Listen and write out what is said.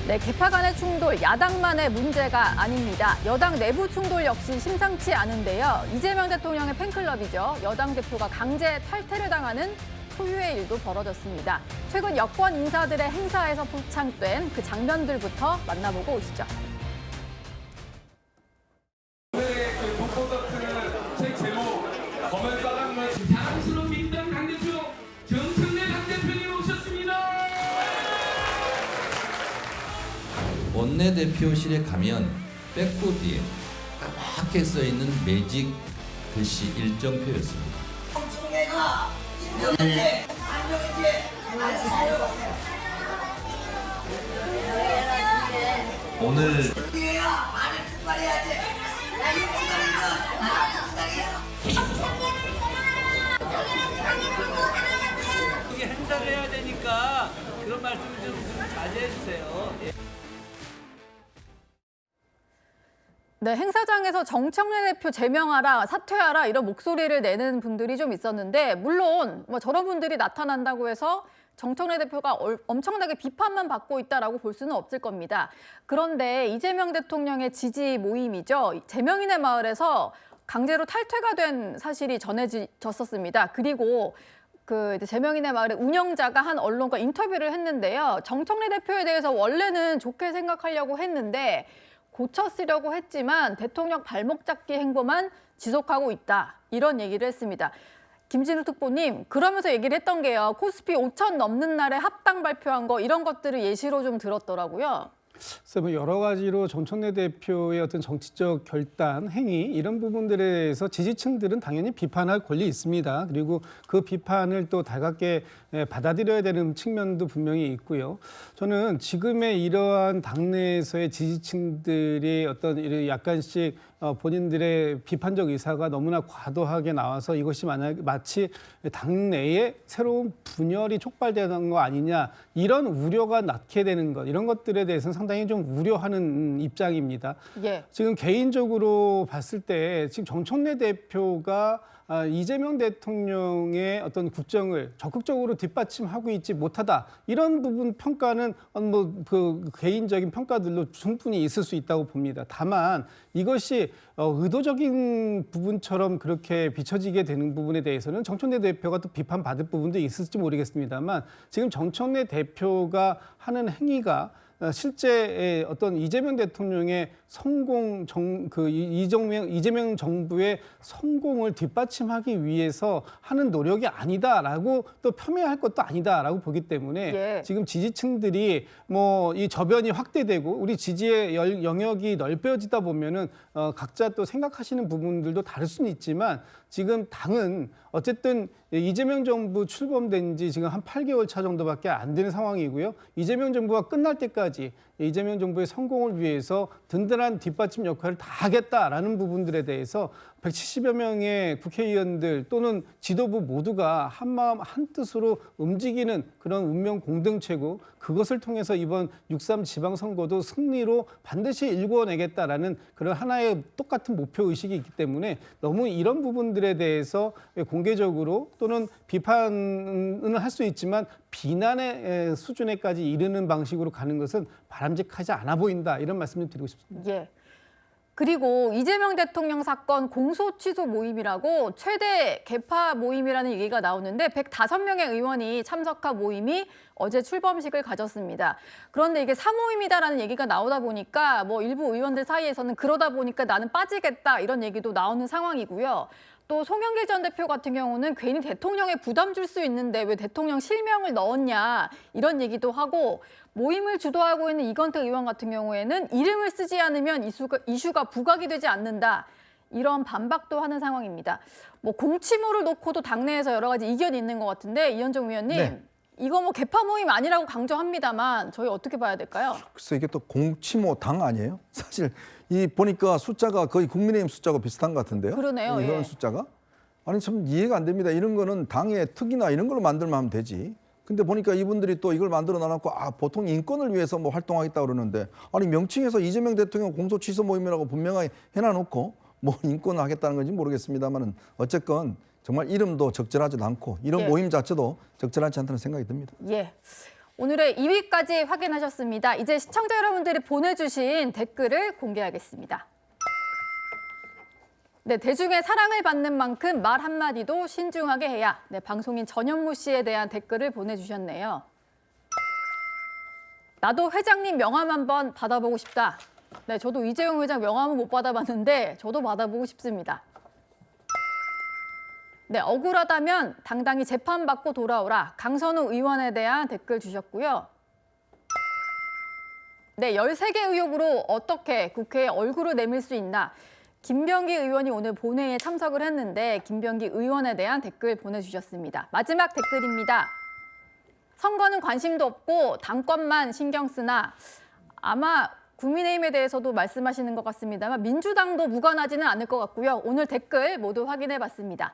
네, 개파 간의 충돌, 야당만의 문제가 아닙니다. 여당 내부 충돌 역시 심상치 않은데요. 이재명 대통령의 팬클럽이죠. 여당 대표가 강제 탈퇴를 당하는 초유의 일도 벌어졌습니다. 최근 여권 인사들의 행사에서 포착된 그 장면들부터 만나보고 오시죠. 오늘의 그 콘서트 책 제목 검은 싸랑말 사랑스러운 민주당 당대표 정청래 당대표님 오셨습니다. 원내대표실에 가면 백보드에 까맣게 써있는 매직 글씨 일정표였습니다. 정청래가 김정은지 안정은지 알아요. 오늘 우리야 말을 특발해야지. 이 부당이는 그게 행사를 해야 되니까 그런 말씀 좀 자제해 주세요. 예. 네, 행사장에서 정청래 대표 제명하라, 사퇴하라 이런 목소리를 내는 분들이 좀 있었는데 물론 뭐 저런 분들이 나타난다고 해서 정청래 대표가 엄청나게 비판만 받고 있다라고 볼 수는 없을 겁니다. 그런데 이재명 대통령의 지지 모임이죠. 제명인의 마을에서 강제로 탈퇴가 된 사실이 전해졌었습니다. 그리고 그 제명인의 마을의 운영자가 한 언론과 인터뷰를 했는데요. 정청래 대표에 대해서 원래는 좋게 생각하려고 했는데 고쳐 쓰려고 했지만 대통령 발목 잡기 행보만 지속하고 있다. 이런 얘기를 했습니다. 김진우 특보님, 그러면서 얘기를 했던 게요. 코스피 5천 넘는 날에 합당 발표한 거 이런 것들을 예시로 좀 들었더라고요. 그래서 뭐 여러 가지로 정청래 대표의 어떤 정치적 결단, 행위 이런 부분들에 대해서 지지층들은 당연히 비판할 권리 있습니다. 그리고 그 비판을 또 달갑게 받아들여야 되는 측면도 분명히 있고요. 저는 지금의 이러한 당내에서의 지지층들이 어떤 이런 약간씩 본인들의 비판적 의사가 너무나 과도하게 나와서 이것이 마치 당내에 새로운 분열이 촉발되는 거 아니냐 이런 우려가 낳게 되는 것 이런 것들에 대해서는 상당히 좀 우려하는 입장입니다. 예. 지금 개인적으로 봤을 때 지금 정청래 대표가 이재명 대통령의 어떤 국정을 적극적으로 뒷받침하고 있지 못하다 이런 부분 평가는 뭐 그 개인적인 평가들로 충분히 있을 수 있다고 봅니다. 다만 이것이 의도적인 부분처럼 그렇게 비춰지게 되는 부분에 대해서는 정청래 대표가 또 비판받을 부분도 있을지 모르겠습니다만 지금 정청래 대표가 하는 행위가 실제 어떤 이재명 대통령의 성공, 이재명 정부의 성공을 뒷받침하기 위해서 하는 노력이 아니다라고 또 폄훼할 것도 아니다라고 보기 때문에 예. 지금 지지층들이 뭐 이 저변이 확대되고 우리 지지의 영역이 넓혀지다 보면은 각자 또 생각하시는 부분들도 다를 수는 있지만 지금 당은 어쨌든 이재명 정부 출범된 지 지금 한 8개월 차 정도밖에 안 되는 상황이고요. 이재명 정부가 끝날 때까지 이재명 정부의 성공을 위해서 든든한 뒷받침 역할을 다 하겠다라는 부분들에 대해서 170여 명의 국회의원들 또는 지도부 모두가 한마음 한뜻으로 움직이는 그런 운명 공동체고 그것을 통해서 이번 6.3 지방선거도 승리로 반드시 일궈내겠다라는 그런 하나의 똑같은 목표의식이 있기 때문에 너무 이런 부분들에 대해서 공개적으로 또는 비판은 할 수 있지만 비난의 수준에까지 이르는 방식으로 가는 것은 바람직하지 않아 보인다 이런 말씀을 드리고 싶습니다. 예. 그리고 이재명 대통령 사건 공소 취소 모임이라고 최대 개파 모임이라는 얘기가 나오는데 105명의 의원이 참석한 모임이 어제 출범식을 가졌습니다. 그런데 이게 사모임이다라는 얘기가 나오다 보니까 뭐 일부 의원들 사이에서는 그러다 보니까 나는 빠지겠다 이런 얘기도 나오는 상황이고요. 또 송영길 전 대표 같은 경우는 괜히 대통령에 부담 줄 수 있는데 왜 대통령 실명을 넣었냐 이런 얘기도 하고 모임을 주도하고 있는 이건태 의원 같은 경우에는 이름을 쓰지 않으면 이슈가 부각이 되지 않는다. 이런 반박도 하는 상황입니다. 뭐 공치모를 놓고도 당내에서 여러 가지 이견이 있는 것 같은데 이현정 위원님. 네. 이거 뭐 개파 모임 아니라고 강조합니다만 저희 어떻게 봐야 될까요? 글쎄 이게 또 공치모 당 아니에요? 사실 이 보니까 숫자가 거의 국민의힘 숫자가 비슷한 것 같은데요. 그러네요. 이런 예. 숫자가 아니 참 이해가 안 됩니다. 이런 거는 당의 특이나 이런 걸로 만들면 하면 되지. 근데 보니까 이분들이 또 이걸 만들어 놔놓고 보통 인권을 위해서 뭐 활동하겠다 그러는데 아니 명칭에서 이재명 대통령 공소 취소 모임이라고 분명하게 해놔놓고 뭐 인권을 하겠다는 건지 모르겠습니다만은 어쨌건 정말 이름도 적절하지도 않고 이런 예. 모임 자체도 적절하지 않다는 생각이 듭니다. 예. 오늘의 2위까지 확인하셨습니다. 이제 시청자 여러분들이 보내주신 댓글을 공개하겠습니다. 네, 대중의 사랑을 받는 만큼 말 한마디도 신중하게 해야. 네, 방송인 전현무 씨에 대한 댓글을 보내주셨네요. 나도 회장님 명함 한번 받아보고 싶다. 네, 저도 이재용 회장 명함은 못 받아봤는데 저도 받아보고 싶습니다. 네, 억울하다면 당당히 재판받고 돌아오라. 강선우 의원에 대한 댓글 주셨고요. 네, 13개 의혹으로 어떻게 국회에 얼굴을 내밀 수 있나. 김병기 의원이 오늘 본회의에 참석을 했는데 김병기 의원에 대한 댓글 보내주셨습니다. 마지막 댓글입니다. 선거는 관심도 없고 당권만 신경 쓰나 아마 국민의힘에 대해서도 말씀하시는 것 같습니다만 민주당도 무관하지는 않을 것 같고요. 오늘 댓글 모두 확인해 봤습니다.